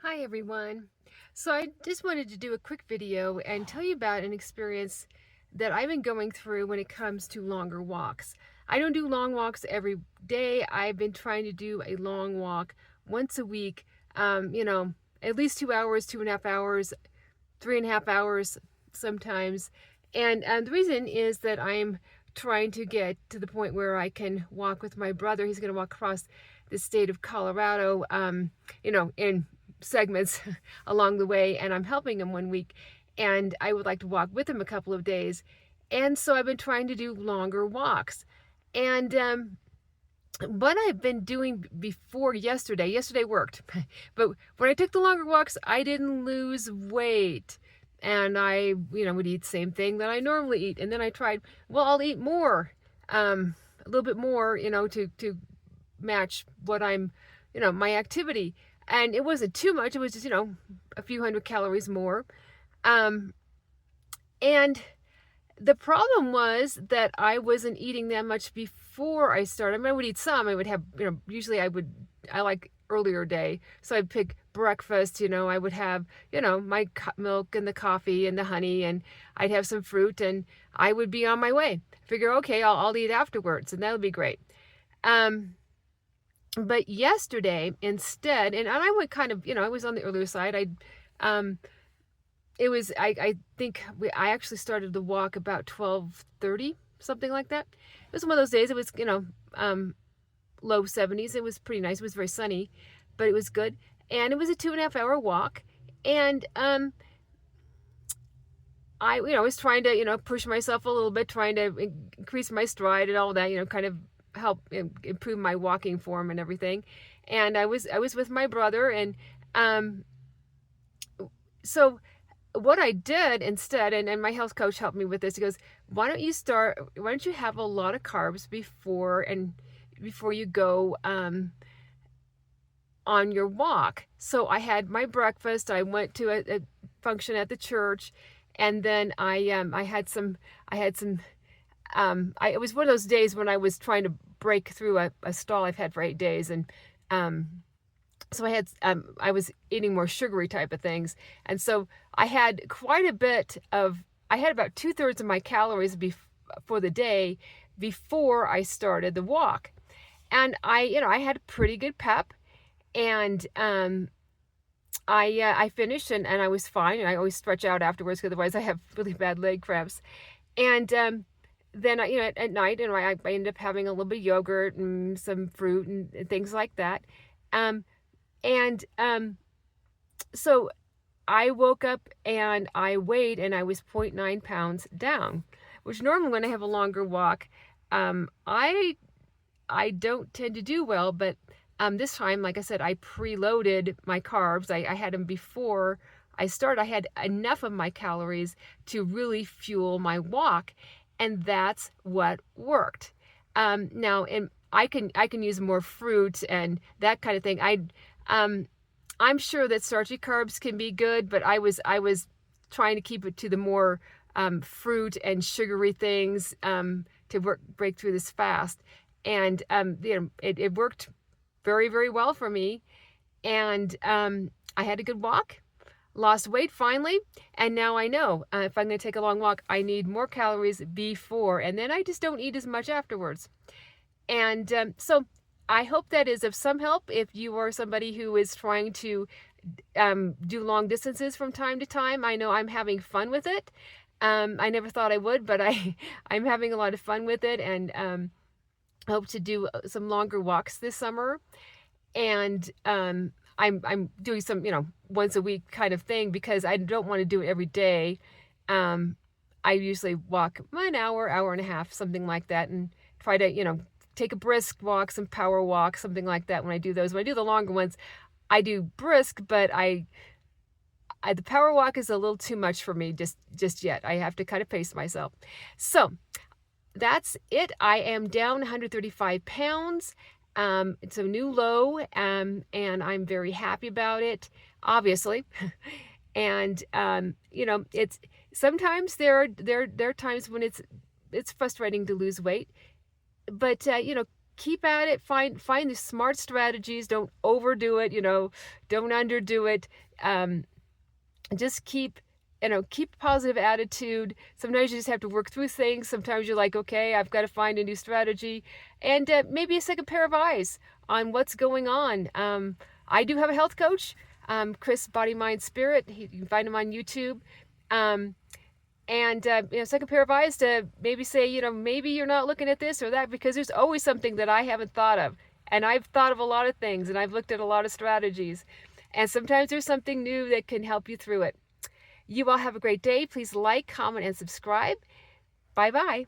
Hi everyone. So I just wanted to do a quick video and tell you about an experience that I've been going through when it comes to longer walks. I don't do long walks every day. I've been trying to do a long walk once a week, at least 2 hours, 2.5 hours, 3.5 hours sometimes. And the reason is that I'm trying to get to the point where I can walk with my brother. He's going to walk across the state of Colorado, in segments along the way, and I'm helping him one week, and I would like to walk with him a couple of days. And so I've been trying to do longer walks. And what I've been doing before yesterday worked, but when I took the longer walks, I didn't lose weight. And I, would eat the same thing that I normally eat. And then I tried, well, I'll eat more, a little bit more, to match what I'm, my activity. And it wasn't too much. It was just, a few hundred calories more. Um, and the problem was that I wasn't eating that much before I started. I mean, I would eat some. I would have, usually I like earlier day. So I'd pick breakfast, I would have, my milk and the coffee and the honey, and I'd have some fruit, and I would be on my way. Figure, okay, I'll eat afterwards, and that'll be great. But yesterday instead, and I went kind of, I was on the earlier side. I think I actually started the walk about 12:30, something like that. It was one of those days. It was, low 70s. It was pretty nice. It was very sunny, but it was good. And it was a 2.5 hour walk. And I was trying to, push myself a little bit, trying to increase my stride and all that, kind of help improve my walking form and everything. And I was with my brother, and so what I did instead, and my health coach helped me with this. He goes, why don't you have a lot of carbs before you go on your walk? So I had my breakfast. I went to a function at the church, and then I had some. It was one of those days when I was trying to break through a stall I've had for 8 days, and so I was eating more sugary type of things, and so I had I had about 2/3 of my calories for the day before I started the walk, and I had a pretty good pep, and I finished, and I was fine, and I always stretch out afterwards because otherwise I have really bad leg cramps, and then at night, I ended up having a little bit of yogurt and some fruit and things like that. And so I woke up and I weighed, and I was 0.9 pounds down, which normally when I have a longer walk, I don't tend to do well, but this time, like I said, I preloaded my carbs. I had them before I started. I had enough of my calories to really fuel my walk, and that's what worked. Now, and I can use more fruit and that kind of thing. I'm sure that starchy carbs can be good, but I was trying to keep it to the more fruit and sugary things to break through this fast, and it worked very, very well for me, and I had a good walk. Lost weight finally, and now I know if I'm going to take a long walk, I need more calories before, and then I just don't eat as much afterwards. And so I hope that is of some help if you are somebody who is trying to do long distances from time to time. I know I'm having fun with it. I never thought I would, but I'm having a lot of fun with it, and hope to do some longer walks this summer. And I'm doing some, once a week kind of thing because I don't want to do it every day. I usually walk an hour, hour and a half, something like that, and try to, take a brisk walk, some power walk, something like that when I do those. When I do the longer ones, I do brisk, but the power walk is a little too much for me just yet. I have to kind of pace myself. So that's it. I am down 135 pounds. It's a new low, and I'm very happy about it, obviously. And it's sometimes there are times when it's frustrating to lose weight, but keep at it. Find the smart strategies. Don't overdo it. Don't underdo it. Just keep a positive attitude. Sometimes you just have to work through things. Sometimes you're like, okay, I've got to find a new strategy, and maybe a second pair of eyes on what's going on. I do have a health coach, Chris Body Mind Spirit. You can find him on YouTube. And second pair of eyes to maybe say, maybe you're not looking at this or that, because there's always something that I haven't thought of. And I've thought of a lot of things, and I've looked at a lot of strategies. And sometimes there's something new that can help you through it. You all have a great day. Please like, comment, and subscribe. Bye-bye.